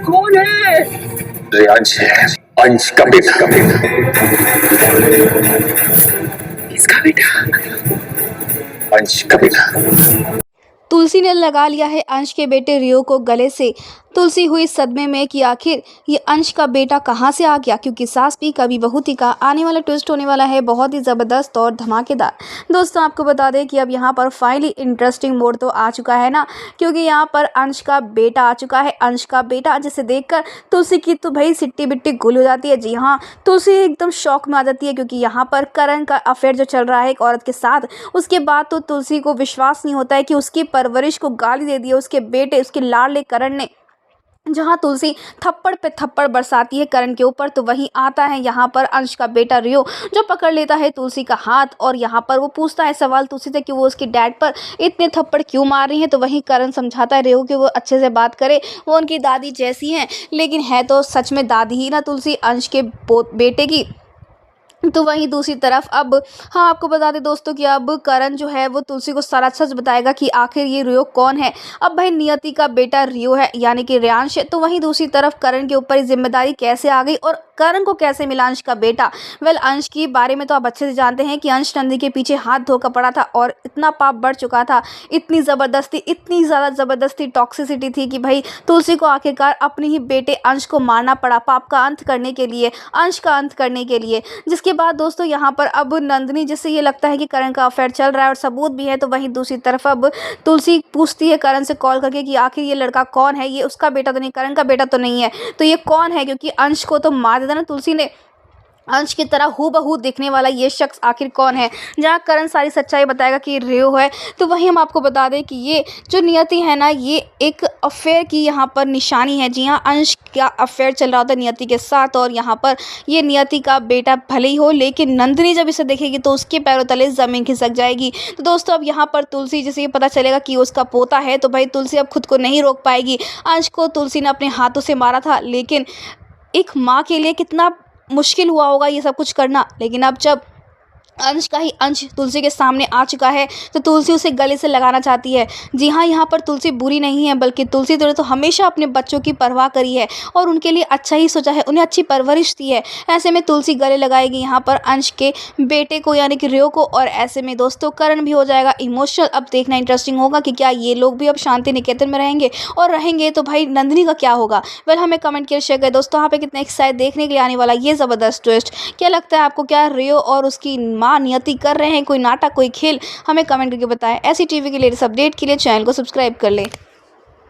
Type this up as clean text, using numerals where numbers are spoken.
कौन है? अंश है, अंश का बेटा। इसका बेटा? अंश का बेटा। तुलसी ने लगा लिया है अंश के बेटे रियो को गले से। तुलसी हुई सदमे में कि आखिर ये अंश का बेटा कहाँ से आ गया, क्योंकि सास भी कभी बहू थी का आने वाला ट्विस्ट होने वाला है बहुत ही ज़बरदस्त और धमाकेदार। दोस्तों आपको बता दें कि अब यहाँ पर फाइनली इंटरेस्टिंग मोड तो आ चुका है ना, क्योंकि यहाँ पर अंश का बेटा आ चुका है। अंश का बेटा जिसे देखकर तुलसी की तो भाई सिट्टी बिट्टी गुल हो जाती है। जी हाँ, तुलसी एकदम शौक में आ जाती है, क्योंकि यहाँ पर करण का अफेयर जो चल रहा है एक औरत के साथ, उसके बाद तो तुलसी को विश्वास नहीं होता है कि उसकी परवरिश को गाली दे दी है उसके बेटे, उसके लाडले करण ने। जहां तुलसी थप्पड़ पे थप्पड़ बरसाती है करण के ऊपर, तो वहीं आता है यहाँ पर अंश का बेटा रियो, जो पकड़ लेता है तुलसी का हाथ और यहाँ पर वो पूछता है सवाल तुलसी से कि वो उसकी डैड पर इतने थप्पड़ क्यों मार रही है। तो वहीं करण समझाता है रियो कि वो अच्छे से बात करे, वो उनकी दादी जैसी हैं, लेकिन है तो सच में दादी ही ना तुलसी अंश के बेटे की। तो वहीं दूसरी तरफ अब हाँ आपको बता दें दोस्तों कि अब करण जो है वो तुलसी को सारा सच बताएगा कि आखिर ये रियो कौन है। अब भाई नियति का बेटा रियो है, यानी कि रेयांश है। तो वहीं दूसरी तरफ करण के ऊपर ये जिम्मेदारी कैसे आ गई और करण को कैसे मिला अंश का बेटा। वेल अंश के बारे में तो आप अच्छे से जानते हैं कि अंश नंदी के पीछे हाथ धोकर पड़ा था और इतना पाप बढ़ चुका था, इतनी ज़बरदस्ती, इतनी ज़्यादा ज़बरदस्ती टॉक्सिसिटी थी कि भाई तुलसी को आखिरकार अपने ही बेटे अंश को मारना पड़ा पाप का अंत करने के लिए, अंश का अंत करने के लिए। जिसके बाद दोस्तों यहाँ पर अब नंदिनी, जिससे ये लगता है कि करण का अफेयर चल रहा है और सबूत भी है, तो वहीं दूसरी तरफ अब तुलसी पूछती है करण से कॉल करके कि आखिर ये लड़का कौन है, ये उसका बेटा तो नहीं, करण का बेटा तो नहीं है, तो ये कौन है, क्योंकि अंश को तो मार देता ना तुलसी ने। अंश की तरह हूबहू दिखने वाला ये शख्स आखिर कौन है। जहाँ करण सारी सच्चाई बताएगा कि रियो है, तो वहीं हम आपको बता दें कि ये जो नियति है ना, ये एक अफेयर की यहाँ पर निशानी है। जी हाँ, अंश का अफेयर चल रहा होता है नियति के साथ और यहाँ पर ये नियति का बेटा भले ही हो, लेकिन नंदिनी जब इसे देखेगी तो उसके पैरों तले ज़मीन खिसक जाएगी। तो दोस्तों अब यहाँ पर तुलसी जैसे ये पता चलेगा कि उसका पोता है, तो भाई तुलसी अब खुद को नहीं रोक पाएगी। अंश को तुलसी ने अपने हाथों से मारा था, लेकिन एक माँ के लिए कितना मुश्किल हुआ होगा ये सब कुछ करना। लेकिन अब जब अंश का ही अंश तुलसी के सामने आ चुका है, तो तुलसी उसे गले से लगाना चाहती है। जी हाँ, यहाँ पर तुलसी बुरी नहीं है, बल्कि तुलसी ने तो हमेशा अपने बच्चों की परवाह करी है और उनके लिए अच्छा ही सोचा है, उन्हें अच्छी परवरिश दी है। ऐसे में तुलसी गले लगाएगी यहाँ पर अंश के बेटे को, यानी कि रियो को, और ऐसे में दोस्तों करण भी हो जाएगा इमोशनल। अब देखना इंटरेस्टिंग होगा कि क्या ये लोग भी अब शांति निकेतन में रहेंगे, और रहेंगे तो भाई नंदिनी का क्या होगा। वेल हमें कमेंट करके शेयर करें दोस्तों, यहाँ पे कितना एक्साइट देखने के लिए आने वाला ये ज़बरदस्त ट्विस्ट। क्या लगता है आपको, क्या रियो और उसकी नियति कर रहे हैं कोई नाटक, कोई खेल? हमें कमेंट करके बताएं। ऐसी टीवी के लेटेस्ट अपडेट के लिए चैनल को सब्सक्राइब कर लें।